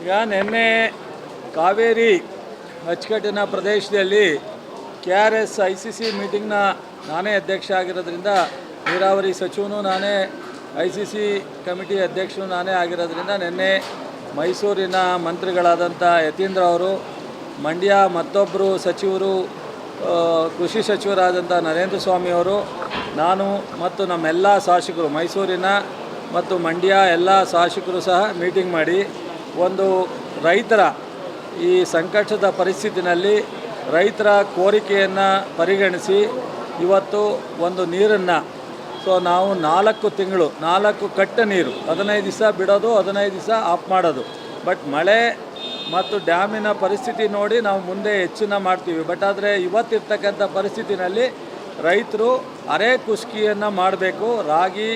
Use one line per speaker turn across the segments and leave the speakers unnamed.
ಈಗ ನಿನ್ನೆ ಕಾವೇರಿ ಅಚ್ಚುಕಟ್ಟಿನ ಪ್ರದೇಶದಲ್ಲಿ KRS ICC ಮೀಟಿಂಗ್ನ ನಾನೇ ಅಧ್ಯಕ್ಷ ಆಗಿರೋದ್ರಿಂದ, ನೀರಾವರಿ ಸಚಿವನು ನಾನೇ, ICC ಕಮಿಟಿ ಅಧ್ಯಕ್ಷರು ನಾನೇ ಆಗಿರೋದ್ರಿಂದ ನಿನ್ನೆ ಮೈಸೂರಿನ ಮಂತ್ರಿಗಳಾದಂಥ ಯತೀಂದ್ರ ಅವರು, ಮಂಡ್ಯ ಮತ್ತೊಬ್ಬರು ಸಚಿವರು ಕೃಷಿ ಸಚಿವರಾದಂಥ ನರೇಂದ್ರ ಸ್ವಾಮಿ ಅವರು, ನಾನು ಮತ್ತು ನಮ್ಮೆಲ್ಲ ಶಾಸಕರು ಮೈಸೂರಿನ ಮತ್ತು ಮಂಡ್ಯ ಎಲ್ಲ ಶಾಸಕರು ಸಹ ಮೀಟಿಂಗ್ ಮಾಡಿ ಒಂದು ರೈತರ ಈ ಸಂಕಷ್ಟದ ಪರಿಸ್ಥಿತಿನಲ್ಲಿ ರೈತರ ಕೋರಿಕೆಯನ್ನು ಪರಿಗಣಿಸಿ ಇವತ್ತು ಒಂದು ನೀರನ್ನು ನಾವು 4 ತಿಂಗಳು 4 ಕಟ್ಟ ನೀರು 15 ದಿವಸ ಬಿಡೋದು, 15 ದಿವಸ ಆಫ್ ಮಾಡೋದು. ಬಟ್ ಮಳೆ ಮತ್ತು ಡ್ಯಾಮಿನ ಪರಿಸ್ಥಿತಿ ನೋಡಿ ನಾವು ಮುಂದೆ ಹೆಚ್ಚಿನ ಮಾಡ್ತೀವಿ. ಬಟ್ ಆದರೆ ಇವತ್ತಿರ್ತಕ್ಕಂಥ ಪರಿಸ್ಥಿತಿನಲ್ಲಿ ರೈತರು ಅರೆ ಕುಸ್ಕಿಯನ್ನು ಮಾಡಬೇಕು. ರಾಗಿ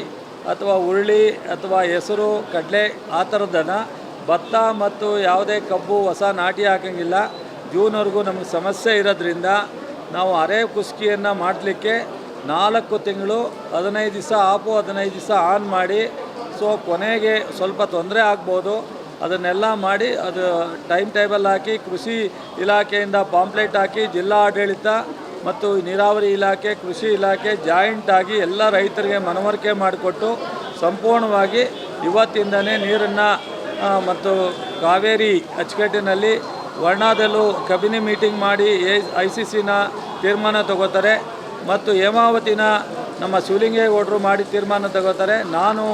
ಅಥವಾ ಉರುಳಿ ಅಥವಾ ಹೆಸರು ಕಡಲೆ ಆ ಥರದ್ದನ್ನು, ಭತ್ತ ಮತ್ತು ಯಾವುದೇ ಕಬ್ಬು ಹೊಸ ನಾಟಿ ಹಾಕೋಂಗಿಲ್ಲ. ಜೂನ್ವರೆಗೂ ನಮಗೆ ಸಮಸ್ಯೆ ಇರೋದ್ರಿಂದ ನಾವು ಅರೆ ಕುಸ್ಕಿಯನ್ನು ಮಾಡಲಿಕ್ಕೆ 4 ತಿಂಗಳು 15 ದಿವಸ ಆಫು 15 ದಿವಸ ಆನ್ ಮಾಡಿ, ಕೊನೆಗೆ ಸ್ವಲ್ಪ ತೊಂದರೆ ಆಗ್ಬೋದು, ಅದನ್ನೆಲ್ಲ ಮಾಡಿ ಅದು ಟೈಮ್ ಟೇಬಲ್ ಹಾಕಿ ಕೃಷಿ ಇಲಾಖೆಯಿಂದ ಪಾಂಪ್ಲೆಟ್ ಹಾಕಿ ಜಿಲ್ಲಾ ಆಡಳಿತ ಮತ್ತು ನೀರಾವರಿ ಇಲಾಖೆ ಕೃಷಿ ಇಲಾಖೆ ಜಾಯಿಂಟಾಗಿ ಎಲ್ಲ ರೈತರಿಗೆ ಮನವರಿಕೆ ಮಾಡಿಕೊಟ್ಟು ಸಂಪೂರ್ಣವಾಗಿ ಇವತ್ತಿಂದನೇ ನೀರನ್ನು ಮತ್ತು ಕಾವೇರಿ ಅಚ್ಚುಕಟ್ಟಿನಲ್ಲಿ ವರ್ಣಾದಲ್ಲೂ ಕಬಿನಿ ಮೀಟಿಂಗ್ ಮಾಡಿ ICCನ ತೀರ್ಮಾನ ತಗೋತಾರೆ ಮತ್ತು ಹೇಮಾವತಿನ ನಮ್ಮ ಶಿವಲಿಂಗೇಗೌಡರು ಮಾಡಿ ತೀರ್ಮಾನ ತಗೋತಾರೆ. ನಾನು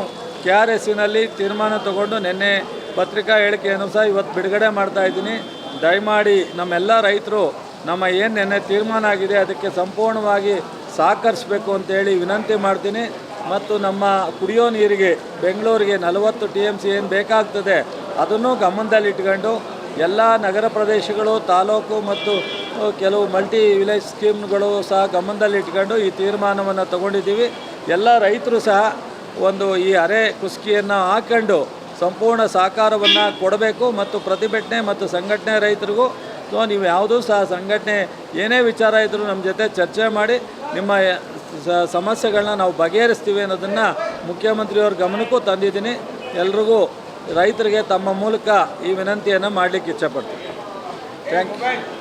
KRSನಲ್ಲಿ ತೀರ್ಮಾನ ತಗೊಂಡು ನಿನ್ನೆ ಪತ್ರಿಕಾ ಹೇಳಿಕೆಯನ್ನು ಸಹ ಇವತ್ತು ಬಿಡುಗಡೆ ಮಾಡ್ತಾಯಿದ್ದೀನಿ. ದಯಮಾಡಿ ನಮ್ಮೆಲ್ಲ ರೈತರು ನಮ್ಮ ಏನು ನಿನ್ನೆ ತೀರ್ಮಾನ ಆಗಿದೆ ಅದಕ್ಕೆ ಸಂಪೂರ್ಣವಾಗಿ ಸಹಕರಿಸಬೇಕು ಅಂತೇಳಿ ವಿನಂತಿ ಮಾಡ್ತೀನಿ. ಮತ್ತು ನಮ್ಮ ಕುಡಿಯೋ ನೀರಿಗೆ ಬೆಂಗಳೂರಿಗೆ 40 TMC ಏನು ಬೇಕಾಗ್ತದೆ ಅದನ್ನು ಗಮನದಲ್ಲಿಟ್ಕೊಂಡು ಎಲ್ಲ ನಗರ ಪ್ರದೇಶಗಳು, ತಾಲೂಕು ಮತ್ತು ಕೆಲವು ಮಲ್ಟಿ ವಿಲೇಜ್ ಸ್ಕೀಮ್ಗಳು ಸಹ ಗಮನದಲ್ಲಿಟ್ಕೊಂಡು ಈ ತೀರ್ಮಾನವನ್ನು ತಗೊಂಡಿದ್ದೀವಿ. ಎಲ್ಲ ರೈತರು ಸಹ ಒಂದು ಈ ಅರೆ ಕುಸ್ಕಿಯನ್ನು ಹಾಕ್ಕೊಂಡು ಸಂಪೂರ್ಣ ಸಹಕಾರವನ್ನು ಕೊಡಬೇಕು. ಮತ್ತು ಪ್ರತಿಭಟನೆ ಮತ್ತು ಸಂಘಟನೆ ರೈತರಿಗೂ ನೀವು ಯಾವುದೂ ಸಹ ಸಂಘಟನೆ ಏನೇ ವಿಚಾರ ಇದ್ದರೂ ನಮ್ಮ ಜೊತೆ ಚರ್ಚೆ ಮಾಡಿ ನಿಮ್ಮ ಸಮಸ್ಯೆಗಳನ್ನ ನಾವು ಬಗೆಹರಿಸ್ತೀವಿ ಅನ್ನೋದನ್ನು ಮುಖ್ಯಮಂತ್ರಿಯವ್ರ ಗಮನಕ್ಕೂ ತಂದಿದ್ದೀನಿ. ಎಲ್ರಿಗೂ ರೈತರಿಗೆ ತಮ್ಮ ಮೂಲಕ ಈ ವಿನಂತಿಯನ್ನು ಮಾಡಲಿಕ್ಕೆ ಇಚ್ಛೆಪಡ್ತೀನಿ. Thank you.